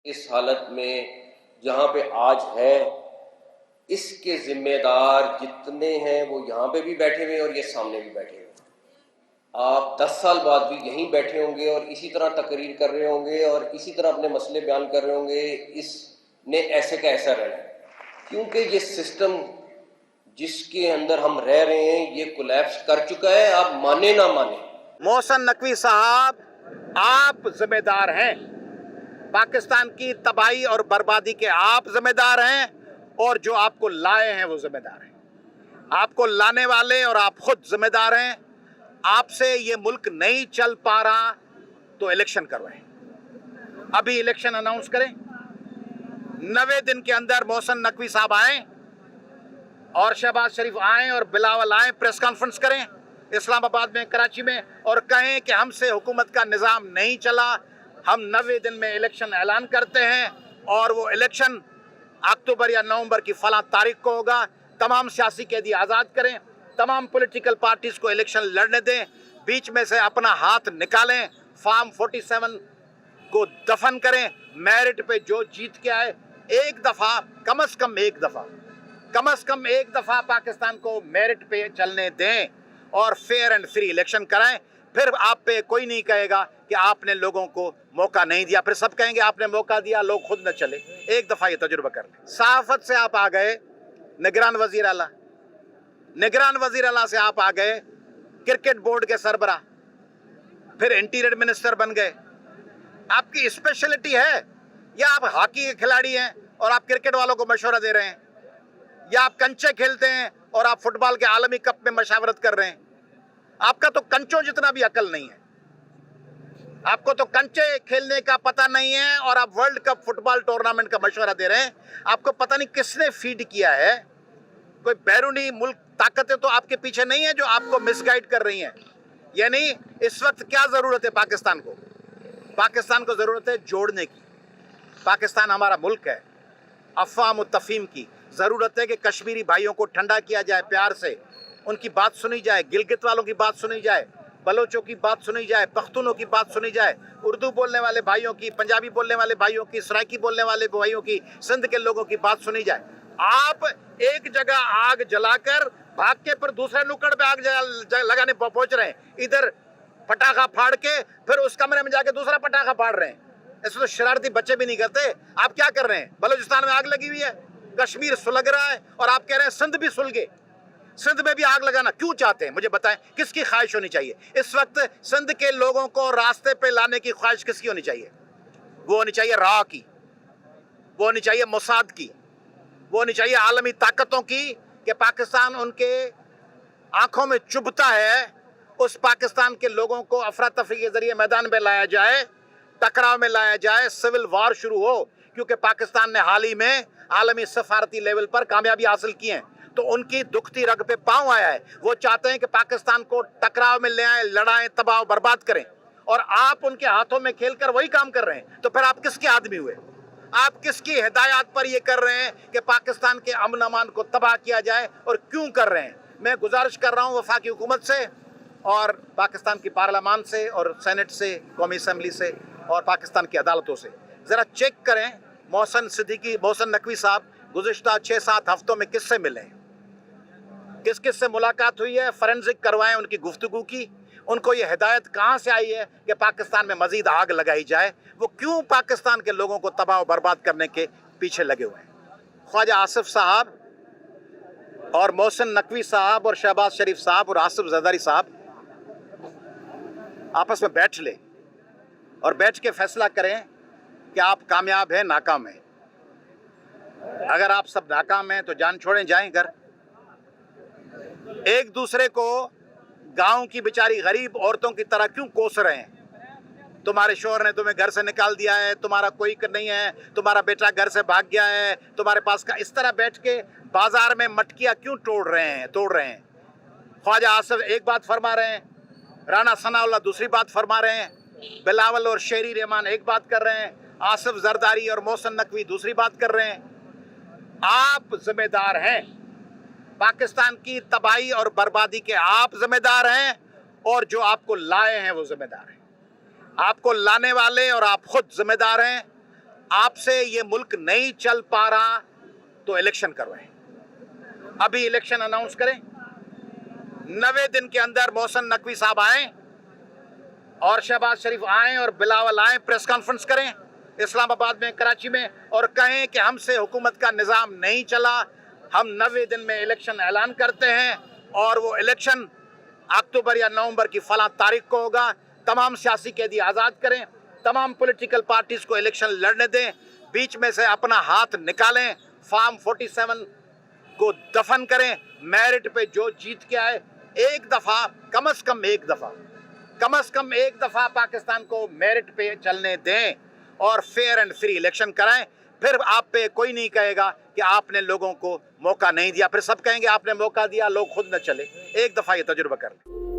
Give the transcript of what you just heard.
اس حالت میں جہاں پہ آج ہے، اس کے ذمہ دار جتنے ہیں وہ یہاں پہ بھی بیٹھے ہوئے ہیں اور یہ سامنے بھی بیٹھے ہوئے ہیں۔ آپ 10 سال بعد بھی یہیں بیٹھے ہوں گے اور اسی طرح تقریر کر رہے ہوں گے اور اسی طرح اپنے مسئلے بیان کر رہے ہوں گے۔ اس نے ایسے کا ایسا رہنا ہے، کیونکہ یہ سسٹم جس کے اندر ہم رہ رہے ہیں یہ کولیپس کر چکا ہے، آپ مانے نہ مانے۔ محسن نقوی صاحب، آپ ذمہ دار ہیں، پاکستان کی تباہی اور بربادی کے آپ ذمہ دار ہیں، اور جو آپ کو لائے ہیں وہ ذمہ دار ہیں۔ آپ کو لانے والے اور آپ خود ذمہ دار ہیں۔ آپ سے یہ ملک نہیں چل پا رہا تو الیکشن کروائیں، ابھی الیکشن اناؤنس کریں، 90 دن کے اندر محسن نقوی صاحب آئیں اور شہباز شریف آئیں اور بلاول آئیں، پریس کانفرنس کریں اسلام آباد میں، کراچی میں، اور کہیں کہ ہم سے حکومت کا نظام نہیں چلا، ہم 90 دن میں الیکشن اعلان کرتے ہیں، اور وہ الیکشن اکتوبر یا نومبر کی فلاں تاریخ کو ہوگا۔ تمام سیاسی قیدی آزاد کریں، تمام پولیٹیکل پارٹیز کو الیکشن لڑنے دیں، بیچ میں سے اپنا ہاتھ نکالیں، فارم 47 کو دفن کریں، میرٹ پہ جو جیت کے آئے ایک دفعہ، کم از کم ایک دفعہ پاکستان کو میرٹ پہ چلنے دیں اور فیئر اینڈ فری الیکشن کرائیں۔ پھر آپ پہ کوئی نہیں کہے گا کہ آپ نے لوگوں کو موقع نہیں دیا، پھر سب کہیں گے آپ نے موقع دیا، لوگ خود نہ چلے۔ ایک دفعہ یہ تجربہ کر لیں۔ صحافت سے آپ آ گئے نگران وزیر اعلیٰ، نگران وزیر اعلیٰ سے آپ آ گئے کرکٹ بورڈ کے سربراہ، پھر انٹیریئر منسٹر بن گئے۔ آپ کی اسپیشلٹی ہے، یا آپ ہاکی کے کھلاڑی ہیں اور آپ کرکٹ والوں کو مشورہ دے رہے ہیں، یا آپ کنچے کھیلتے ہیں اور آپ فٹ بال کے عالمی کپ میں مشاورت کر رہے ہیں؟ آپ کا تو کنچوں جتنا بھی عقل نہیں ہے، آپ کو تو کنچے کھیلنے کا پتہ نہیں ہے اور آپ ورلڈ کپ فٹ بال ٹورنامنٹ کا مشورہ دے رہے ہیں۔ آپ کو پتہ نہیں کس نے فیڈ کیا ہے، کوئی بیرونی ملک طاقتیں تو آپ کے پیچھے نہیں ہیں جو آپ کو مس گائیڈ کر رہی ہیں۔ یعنی اس وقت کیا ضرورت ہے پاکستان کو؟ پاکستان کو ضرورت ہے جوڑنے کی۔ پاکستان ہمارا ملک ہے، افہام و تفہیم کی ضرورت ہے کہ کشمیری بھائیوں کو ٹھنڈا کیا جائے، پیار سے ان کی بات سنی جائے، گلگت والوں کی بات سنی جائے، بلوچوں کی بات سنی جائے، پختونوں کی بات سنی جائے، اردو بولنے والے بھائیوں کی، پنجابی بولنے والے بھائیوں کی، سرائکی بولنے والے بھائیوں کی، سندھ کے لوگوں کی بات سنی جائے۔ آپ ایک جگہ آگ جلا کر بھاگ کے پھر دوسرے نکڑ پہ آگ لگانے پہنچ رہے ہیں، ادھر پٹاخہ پھاڑ کے پھر اس کمرے میں جا کے دوسرا پٹاخہ پھاڑ رہے ہیں۔ ایسے تو شرارتی بچے بھی نہیں کرتے۔ آپ کیا کر رہے ہیں؟ بلوچستان میں آگ لگی ہوئی ہے، کشمیر سلگ رہا ہے، اور آپ کہہ رہے ہیں سندھ بھی سلگے۔ سندھ میں بھی آگ لگانا کیوں چاہتے ہیں؟ مجھے بتائیں، کس کی خواہش ہونی چاہیے اس وقت؟ سندھ کے لوگوں کو راستے پہ لانے کی خواہش کس کی ہونی چاہیے؟ وہ ہونی چاہیے را کی، وہ ہونی چاہیے موساد کی، وہ ہونی چاہیے عالمی طاقتوں کی، کہ پاکستان ان کے آنکھوں میں چبھتا ہے، اس پاکستان کے لوگوں کو افراتفری کے ذریعے میدان میں لایا جائے، ٹکراؤ میں لایا جائے، سول وار شروع ہو، کیونکہ پاکستان نے حال ہی میں عالمی سفارتی لیول پر کامیابی حاصل کی ہیں، تو ان کی دکھتی رگ پہ پاؤں آیا ہے۔ وہ چاہتے ہیں کہ پاکستان کو ٹکراؤ میں لے آئیں، لڑائیں، تباہ و برباد کریں، اور آپ ان کے ہاتھوں میں کھیل کر وہی کام کر رہے ہیں۔ تو پھر آپ کس کے آدمی ہوئے؟ آپ کس کی ہدایات پر یہ کر رہے ہیں کہ پاکستان کے امن امان کو تباہ کیا جائے، اور کیوں کر رہے ہیں؟ میں گزارش کر رہا ہوں وفاقی حکومت سے اور پاکستان کی پارلیمان سے اور سینٹ سے، قومی اسمبلی سے اور پاکستان کی عدالتوں سے، ذرا چیک کریں محسن نقوی صاحب گزشتہ 6-7 ہفتوں میں کس سے ملے ہیں، کس کس سے ملاقات ہوئی ہے، فورینزک کروائیں ان کی گفتگو کی۔ ان کو یہ ہدایت کہاں سے آئی ہے کہ پاکستان میں مزید آگ لگائی جائے؟ وہ کیوں پاکستان کے لوگوں کو تباہ و برباد کرنے کے پیچھے لگے ہوئے ہیں؟ خواجہ آصف صاحب اور محسن نقوی صاحب اور شہباز شریف صاحب اور آصف زرداری صاحب آپس میں بیٹھ لیں اور بیٹھ کے فیصلہ کریں کہ آپ کامیاب ہیں، ناکام ہیں۔ اگر آپ سب ناکام ہیں تو جان چھوڑیں، جائیں گھر۔ ایک دوسرے کو گاؤں کی بیچاری غریب عورتوں کی طرح کیوں کوس رہے ہیں؟ تمہارے شوہر نے تمہیں گھر سے نکال دیا ہے، تمہارا کوئی نہیں ہے، تمہارا بیٹا گھر سے بھاگ گیا ہے، تمہارے پاس کا، اس طرح بیٹھ کے بازار میں مٹکیاں کیوں توڑ رہے ہیں؟ خواجہ آصف ایک بات فرما رہے ہیں، رانا ثناء اللہ دوسری بات فرما رہے ہیں، بلاول اور شیری رحمان ایک بات کر رہے ہیں، آصف زرداری اور محسن نقوی دوسری بات کر رہے ہیں۔ آپ ذمہ دار ہیں، پاکستان کی تباہی اور بربادی کے آپ ذمہ دار ہیں، اور جو آپ کو لائے ہیں وہ ذمہ دار ہیں۔ آپ کو لانے والے اور آپ خود ذمہ دار ہیں۔ آپ سے یہ ملک نہیں چل پا رہا تو الیکشن کروائیں. ابھی الیکشن اناؤنس کریں. 90 دن کے اندر محسن نقوی صاحب آئیں اور شہباز شریف آئیں اور بلاول آئیں, پریس کانفرنس کریں اسلام آباد میں, کراچی میں, اور کہیں کہ ہم سے حکومت کا نظام نہیں چلا, ہم 90 دن میں الیکشن اعلان کرتے ہیں اور وہ الیکشن اکتوبر یا نومبر کی فلاں تاریخ کو ہوگا. تمام سیاسی قیدی آزاد کریں, تمام پولیٹیکل پارٹیز کو الیکشن لڑنے دیں, بیچ میں سے اپنا ہاتھ نکالیں, فارم 47 کو دفن کریں, میرٹ پہ جو جیت کے آئے ایک دفعہ, کم از کم ایک دفعہ پاکستان کو میرٹ پہ چلنے دیں اور فیئر اینڈ فری الیکشن کرائیں. پھر آپ پہ کوئی نہیں کہے گا کہ آپ نے لوگوں کو موقع نہیں دیا, پھر سب کہیں گے آپ نے موقع دیا, لوگ خود نہ چلے. ایک دفعہ یہ تجربہ کر لیں.